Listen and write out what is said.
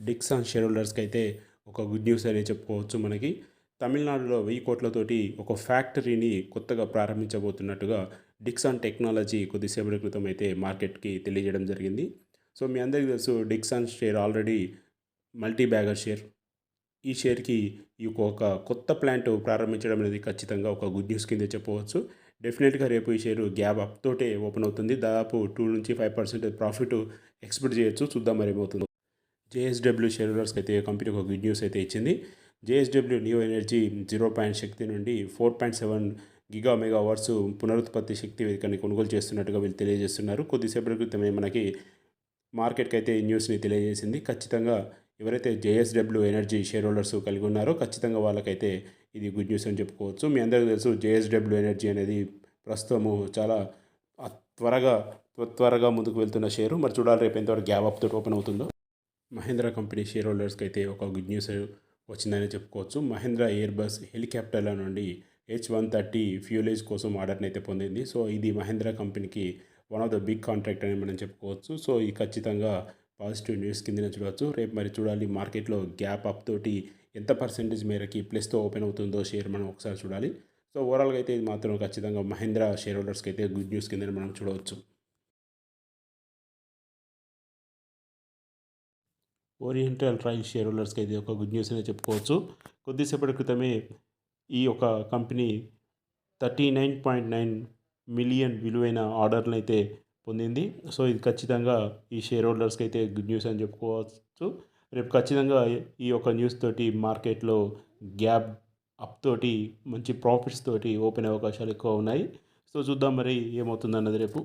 Dixon share హోల్డర్స్కి అయితే ఒక good news అనే చెప్పుకోవచ్చు. మనకి తమిళనాడులో 1000 కోట్లతోటి ఒక ఫ్యాక్టరీని కొత్తగా ప్రారంభించబోతున్నట్టుగా డిక్సాన్ టెక్నాలజీ కొద్దిసేపటి క్రితం అయితే మార్కెట్కి తెలియజేయడం జరిగింది. సో మీ అందరికీ తెలుసు Dixon share already multi bagger share. ఈ షేర్కి ఈ ఒక కొత్త ప్లాంట్ ప్రారంభించడం అనేది ఖచ్చితంగా ఒక గుడ్ న్యూస్ కిందే చెప్పవచ్చు. డెఫినెట్గా రేపు ఈ షేరు గ్యాప్ అప్ తోటే ఓపెన్ అవుతుంది. దాదాపు 2-5% ప్రాఫిట్ ఎక్స్పెక్ట్ చేయొచ్చు. చూద్దాం మరి ఏమవుతుందో. జేఎస్డబ్ల్యూ షేర్ హోల్డర్స్కి అయితే కంపెనీ ఒక గుడ్ న్యూస్ అయితే ఇచ్చింది. జేఎస్డబ్ల్యూ న్యూ ఎనర్జీ 0 శక్తి నుండి 4.7 గిగా మెగావాట్స్ పునరుత్పత్తి శక్తి వేదికని కొనుగోలు చేస్తున్నట్టుగా వీళ్ళు తెలియజేస్తున్నారు. కొద్దిసేపటి క్రితమే మనకి మార్కెట్కి అయితే ఈ న్యూస్ని తెలియజేసింది. ఖచ్చితంగా ఎవరైతే జేఎస్డబ్ల్యూ ఎనర్జీ షేర్ హోల్డర్స్ కలిగి ఉన్నారో ఖచ్చితంగా వాళ్ళకైతే ఇది గుడ్ న్యూస్ అని చెప్పుకోవచ్చు. మీ అందరికీ తెలుసు జేఎస్డబ్ల్యూ ఎనర్జీ అనేది ప్రస్తుతము చాలా త్వరగా త్వరగా ముందుకు వెళ్తున్న షేరు. మరి చూడాలి రేపు ఎంతవరకు గ్యాప్ అప్ తోటి ఓపెన్ అవుతుందో. మహేంద్ర కంపెనీ షేర్ హోల్డర్స్కి అయితే ఒక గుడ్ న్యూస్ వచ్చిందని చెప్పుకోవచ్చు. మహేంద్ర ఎయిర్ బస్ హెలికాప్టర్ల నుండి H130 ఫ్యూలేజ్ కోసం ఆర్డర్ని అయితే పొందింది. సో ఇది మహేంద్ర కంపెనీకి one of the big contract అని మనం చెప్పుకోవచ్చు. సో ఇది ఖచ్చితంగా పాజిటివ్ న్యూస్ కిందనే చూడవచ్చు. రేపు మరి చూడాలి మార్కెట్లో గ్యాప్ అప్ తోటి ఎంత పర్సెంటేజ్ మేరకి ప్లస్తో ఓపెన్ అవుతుందో షేర్ మనం ఒకసారి చూడాలి. సో ఓవరాల్గా అయితే ఇది మాత్రం ఖచ్చితంగా మహేంద్ర షేర్ హోల్డర్స్కి అయితే గుడ్ న్యూస్ కిందనే మనం చూడవచ్చు. ఓరియంటల్ రైల్ షేర్ హోల్డర్స్కి అయితే ఒక గుడ్ న్యూస్ అనే చెప్పుకోవచ్చు. కొద్దిసేపటి క్రితమే ఈ యొక్క కంపెనీ 39.9 మిలియన్ విలువైన ఆర్డర్లను అయితే పొందింది. సో ఇది ఖచ్చితంగా ఈ షేర్ హోల్డర్స్కి అయితే గుడ్ న్యూస్ అని చెప్పుకోవచ్చు. రేపు ఖచ్చితంగా ఈ యొక్క న్యూస్ తోటి మార్కెట్లో గ్యాప్ అప్ తోటి మంచి ప్రాఫిట్స్ తోటి ఓపెన్ అవకాశాలు ఎక్కువ ఉన్నాయి. సో చూద్దాం మరి ఏమవుతుందన్నది రేపు.